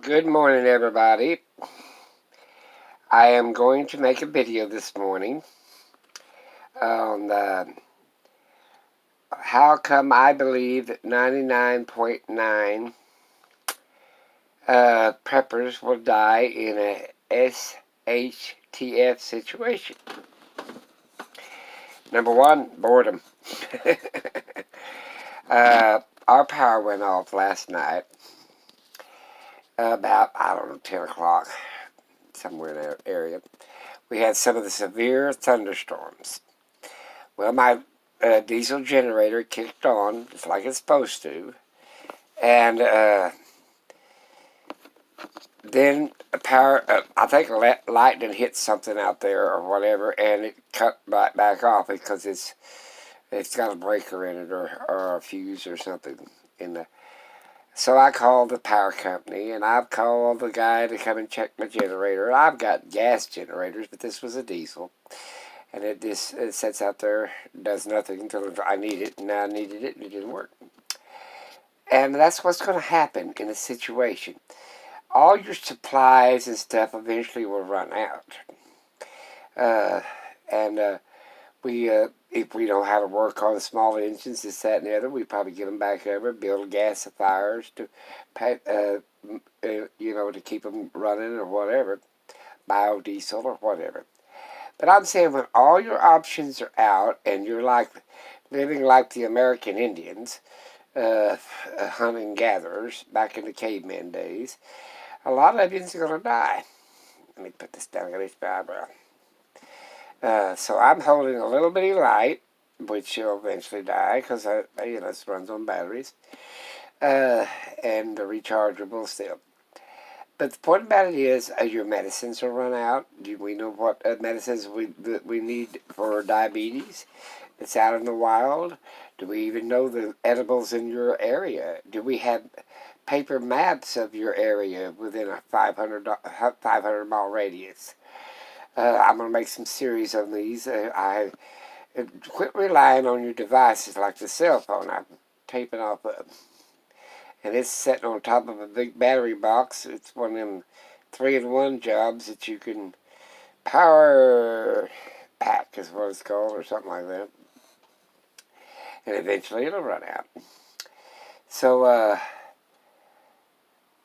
Good morning, everybody. I am going to make a video this morning on how come I believe that 99.9 preppers will die in a shTF situation. Number one, boredom. Our power went off last night about, 10 o'clock, somewhere in that area. We had some of the severe thunderstorms. Well, my diesel generator kicked on just like it's supposed to, and then power. I think lightning hit something out there or whatever, and it cut right back off because it's got a breaker in it or a fuse or something in the. So I called the power company, and I've called the guy to come and check my generator. I've got gas generators, but this was a diesel. And it sits out there, does nothing until I need it, and now I needed it, and it didn't work. And that's what's going to happen in a situation. All your supplies and stuff eventually will run out. If we know how to work on the small engines, this, that, and the other, we probably get them back over, build gasifiers to, to keep them running or whatever, biodiesel or whatever. But I'm saying when all your options are out and you're living like the American Indians, hunting gatherers back in the caveman days, a lot of you are going to die. Let me put this down. I got this eyebrow. So I'm holding a little bitty light, which will eventually die because this runs on batteries, and the rechargeable still. But the point about it is, your medicines will run out. Do we know what medicines we need for diabetes? It's out in the wild. Do we even know the edibles in your area? Do we have paper maps of your area within a 500-mile radius? I'm going to make some series on these. Quit relying on your devices like the cell phone. I'm taping off and it's sitting on top of a big battery box. It's one of them 3-in-1 jobs that you can power pack is what it's called, or something like that. And eventually it'll run out. So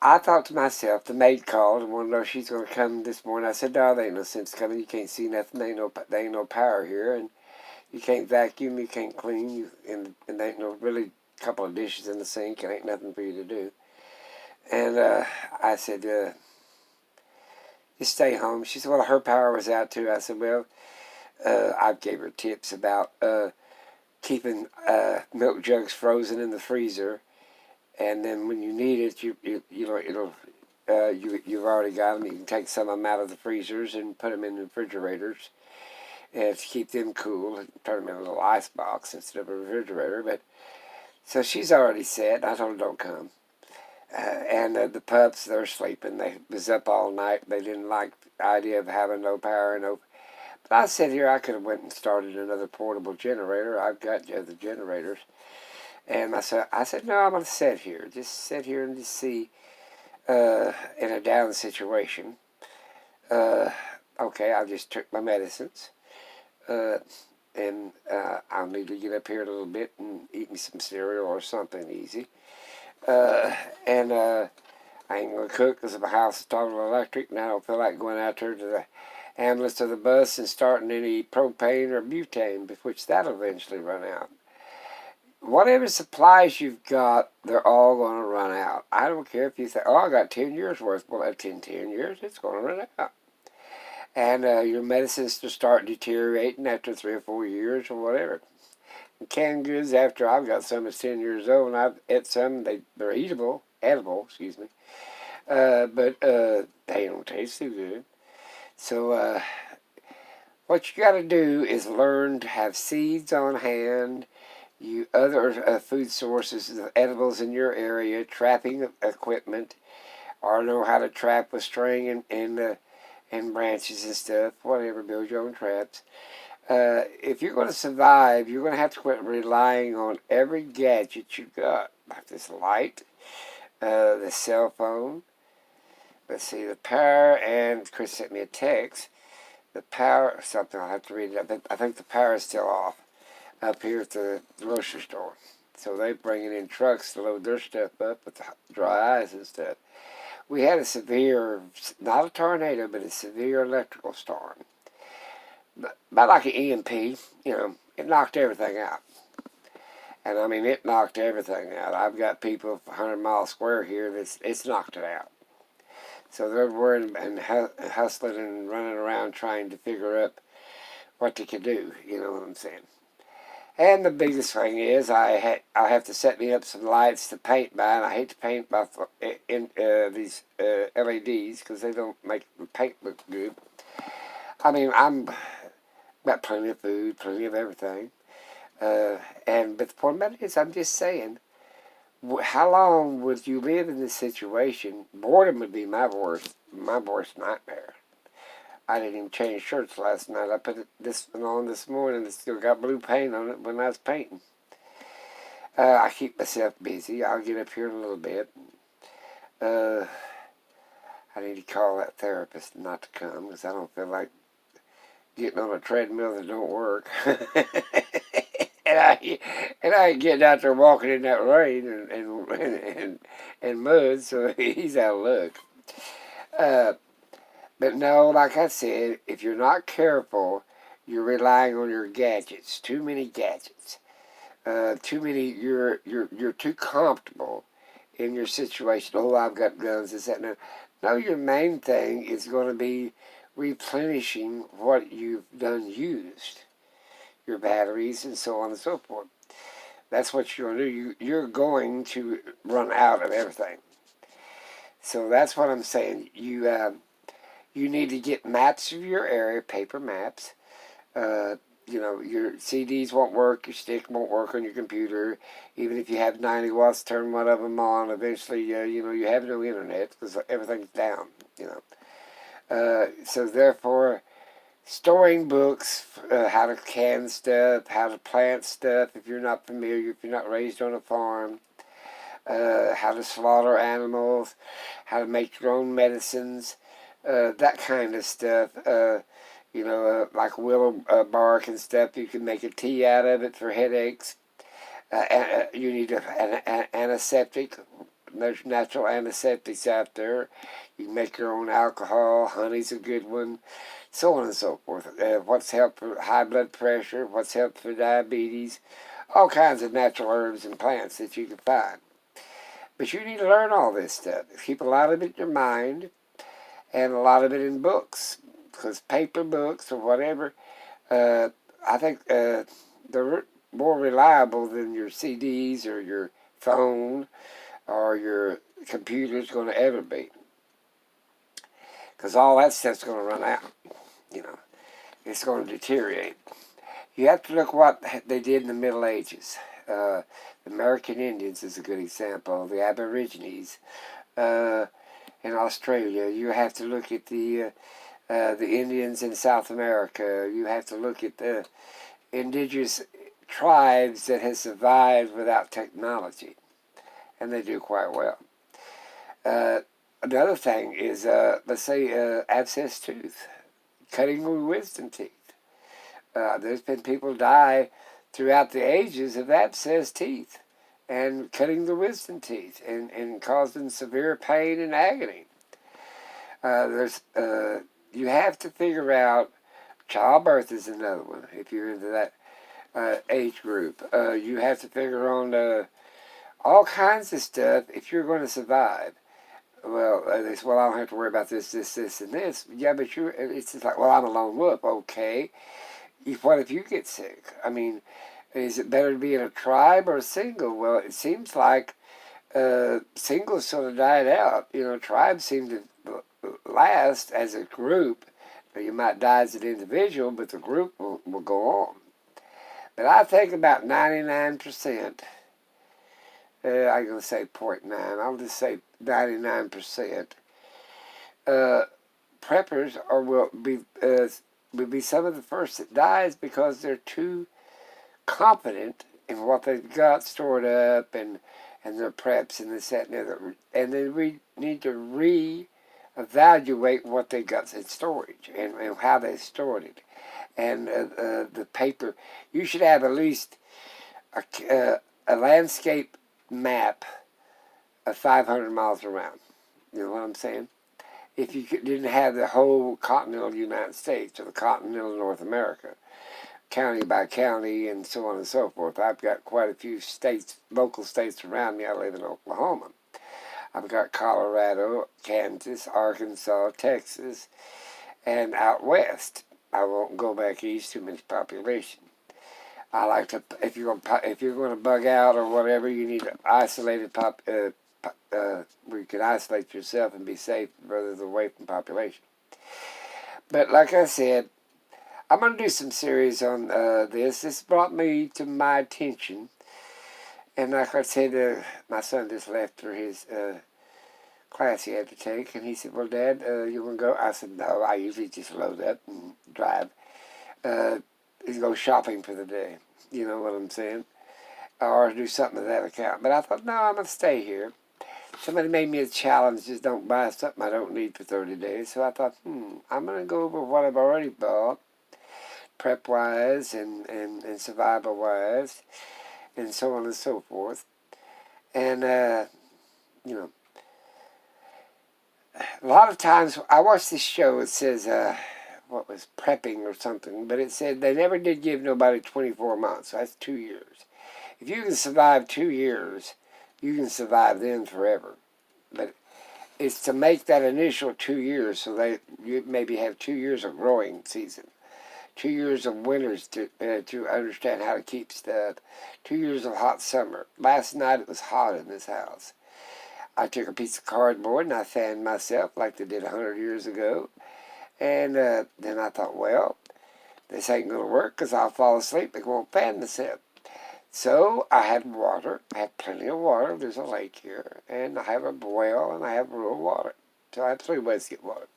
I thought to myself, the maid called and wanted to know if she's going to come this morning. I said, no, there ain't no sense coming. You can't see nothing. There ain't no power here, and you can't vacuum, you can't clean, and there ain't no really couple of dishes in the sink, and ain't nothing for you to do. And I said, just stay home. She said, well, her power was out too. I said, well, I gave her tips about keeping milk jugs frozen in the freezer, and then when you need it, you've already got them. You can take some of them out of the freezers and put them in the refrigerators, and to keep them cool, and turn them in a little ice box instead of a refrigerator. But so she's already said. I told her don't come. And the pups, they're sleeping. They was up all night. They didn't like the idea of having no power. But I said here I could have went and started another portable generator. I've got the other generators. And I said no, I'm going to sit here. Just sit here and just see in a down situation. Okay, I just took my medicines. And I'll need to get up here a little bit and eat me some cereal or something easy. And I ain't going to cook because my house is total electric, and I don't feel like going out there to the ambulance or the bus and starting any propane or butane, which that'll eventually run out. Whatever supplies you've got, they're all going to run out. I don't care if you say, oh, I got 10 years worth. Well, at 10 years, it's going to run out. And your medicines will start deteriorating after 3 or 4 years or whatever. And canned goods, after I've got some that's 10 years old, and I've ate some, they're edible, excuse me. But they don't taste too good. So what you got to do is learn to have seeds on hand, other food sources, edibles in your area, trapping equipment, or know how to trap with string and branches and stuff, whatever, build your own traps. If you're going to survive, you're going to have to quit relying on every gadget you got, like this light, the cell phone, let's see, the power, and Chris sent me a text. The power, something, I'll have to read it. I think the power is still off up here at the grocery store. So they're bringing in trucks to load their stuff up with dry ice and stuff. We had a severe, not a tornado, but a severe electrical storm. About like an EMP, it knocked everything out. And I mean, it knocked everything out. I've got people 100 mile square here it's knocked it out. So they're worried and hustling and running around trying to figure out what they can do. You know what I'm saying? And the biggest thing is I have to set me up some lights to paint by, and I hate to paint by these LEDs because they don't make the paint look good. I mean, I'm got plenty of food, plenty of everything, but the point about it is, I'm just saying, how long would you live in this situation? Boredom would be my worst nightmare. I didn't even change shirts last night. I put this one on this morning. It still got blue paint on it when I was painting. I keep myself busy. I'll get up here in a little bit. I need to call that therapist not to come because I don't feel like getting on a treadmill that don't work. and I ain't getting out there walking in that rain and mud, so he's out of luck. But no, like I said, if you're not careful, you're relying on your gadgets. Too many gadgets. Too many. You're too comfortable in your situation. Oh, I've got guns. This, that, and that. No, your main thing is going to be replenishing what you've done used, your batteries and so on and so forth. That's what you're going to do. You're going to run out of everything. So that's what I'm saying. You need to get maps of your area, paper maps. Your CDs won't work, your stick won't work on your computer. Even if you have 90 watts, turn one of them on. Eventually, you have no internet because everything's down. So therefore, storing books, how to can stuff, how to plant stuff. If you're not familiar, if you're not raised on a farm, how to slaughter animals, how to make your own medicines. That kind of stuff, like willow bark and stuff. You can make a tea out of it for headaches. You need an antiseptic. There's natural antiseptics out there. You can make your own alcohol. Honey's a good one. So on and so forth. What's helped for high blood pressure? What's helped for diabetes? All kinds of natural herbs and plants that you can find. But you need to learn all this stuff. Keep a lot of it in your mind and a lot of it in books. Because paper books or whatever, I think they're more reliable than your CDs or your phone or your computer's going to ever be. Because all that stuff's going to run out. It's going to deteriorate. You have to look what they did in the Middle Ages. The American Indians is a good example. The Aborigines in Australia. You have to look at the Indians in South America. You have to look at the indigenous tribes that have survived without technology. And they do quite well. Another thing is, let's say, abscess tooth. Cutting with wisdom teeth. There's been people die throughout the ages of abscess teeth and cutting the wisdom teeth and causing severe pain and agony. You have to figure out, childbirth is another one, if you're into that age group. You have to figure on all kinds of stuff if you're going to survive. Well, they say, well, I don't have to worry about this, and this. Yeah, but it's just like, well, I'm a lone wolf. Okay. What if you get sick? I mean, is it better to be in a tribe or a single? Well, it seems like singles sort of died out. Tribes seem to last as a group. Now, you might die as an individual, but the group will go on. But I think about 99%, I'm going to say 0.9, I'll just say 99%, preppers will be some of the first that dies because they're too confident in what they've got stored up and their preps and this, that, and the other. And then we need to evaluate what they got in storage and how they stored it. And the paper, you should have at least a landscape map of 500 miles around. You know what I'm saying? If you didn't have the whole continental United States or the continental North America, county by county and so on and so forth. I've got quite a few states, local states around me. I live in Oklahoma. I've got Colorado, Kansas, Arkansas, Texas, and out west. I won't go back east, too much population. I like to, if you're going to bug out or whatever, you need an isolated where you can isolate yourself and be safe rather than away from population. But like I said, I'm going to do some series on this. This brought me to my attention. And like I said, my son just left for his class he had to take. And he said, well, Dad, you want to go? I said, no, I usually just load up and drive. He's go shopping for the day. You know what I'm saying? Or do something of that account. But I thought, no, I'm going to stay here. Somebody made me a challenge, just don't buy something I don't need for 30 days. So I thought, I'm going to go over what I've already bought, prep-wise and survival-wise, and so on and so forth. And, you know, a lot of times, I watched this show, it says, what was prepping or something, but it said they never did give nobody 24 months, so that's 2 years. If you can survive 2 years, you can survive then forever. But it's to make that initial 2 years so you maybe have 2 years of growing season, 2 years of winters to understand how to keep stuff, 2 years of hot summer. Last night it was hot in this house. I took a piece of cardboard and I fanned myself like they did 100 years ago. And then I thought, well, this ain't going to work because I'll fall asleep and won't fan myself. So I had water. I have plenty of water. There's a lake here. And I have a well and I have real water. So I have 3 ways to get water.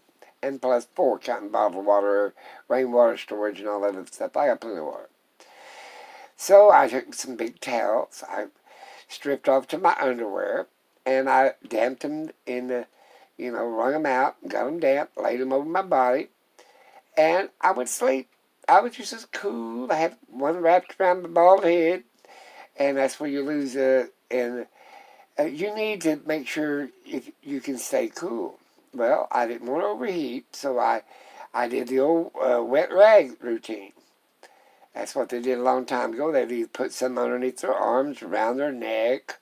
And plus 4 counting bottled water, rainwater storage and all that other stuff. I got plenty of water. So I took some big towels. I stripped off to my underwear. And I damped them in the, wrung them out, got them damp, laid them over my body. And I would sleep. I was just as cool. I had one wrapped around my bald head. And that's where you lose and you need to make sure if you can stay cool. Well, I didn't want to overheat, so I did the old wet rag routine. That's what they did a long time ago. They'd put some underneath their arms, around their neck,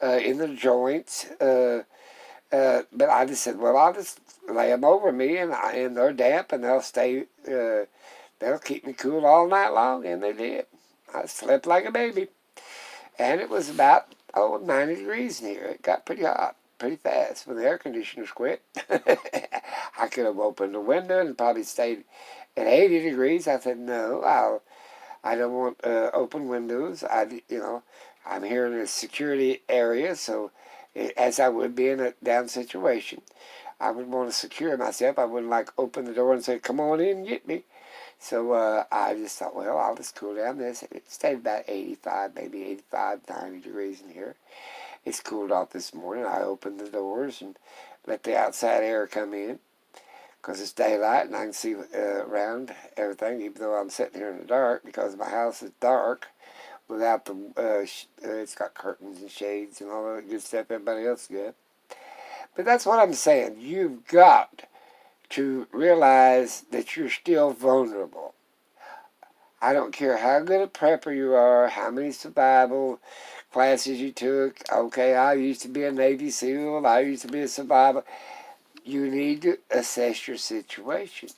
in the joints. But I just said, well, I'll just lay them over me, and they're damp, and they'll stay. They'll keep me cool all night long, and they did. I slept like a baby. And it was about, 90 degrees in here. It got pretty hot, pretty fast when the air conditioners quit. I could have opened the window and probably stayed at 80 degrees. I said, no, I don't want open windows. I'm here in a security area, so as I would be in a down situation, I would want to secure myself. I wouldn't open the door and say, come on in and get me. So I just thought, well, I'll just cool down this. It stayed about 85, maybe 85, 90 degrees in here. It's cooled off this morning. I opened the doors and let the outside air come in because it's daylight and I can see around everything, even though I'm sitting here in the dark because my house is dark without the, it's got curtains and shades and all that good stuff everybody else got. But that's what I'm saying. You've got to realize that you're still vulnerable. I don't care how good a prepper you are, how many survival classes you took. Okay, I used to be a Navy SEAL. I used to be a survivor. You need to assess your situation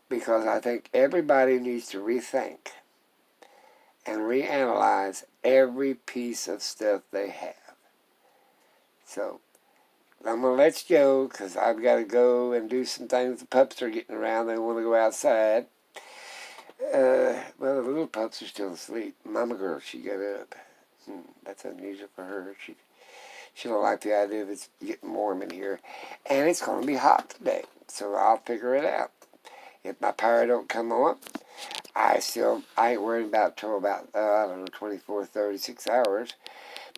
because I think everybody needs to rethink and reanalyze every piece of stuff they have. So I'm going to let you go because I've got to go and do some things. The pups are getting around. They want to go outside. Well, the little pups are still asleep. Mama girl, she got up. That's unusual for her. She don't like the idea of it's getting warm in here. And it's going to be hot today. So I'll figure it out. If my power don't come on, I ain't worried about till about, 24, 36 hours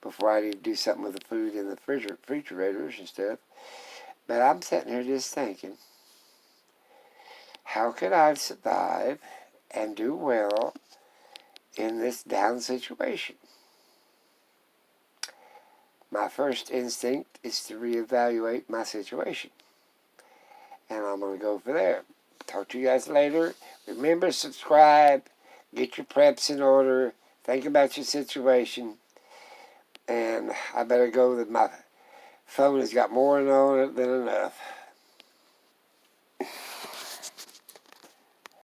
before I need to do something with the food in the refrigerators and stuff. But I'm sitting here just thinking, how could I survive and do well in this down situation? My first instinct is to reevaluate my situation. And I'm going to go for there. Talk to you guys later. Remember, subscribe. Get your preps in order. Think about your situation. And I better go. That my phone has got more on it than enough.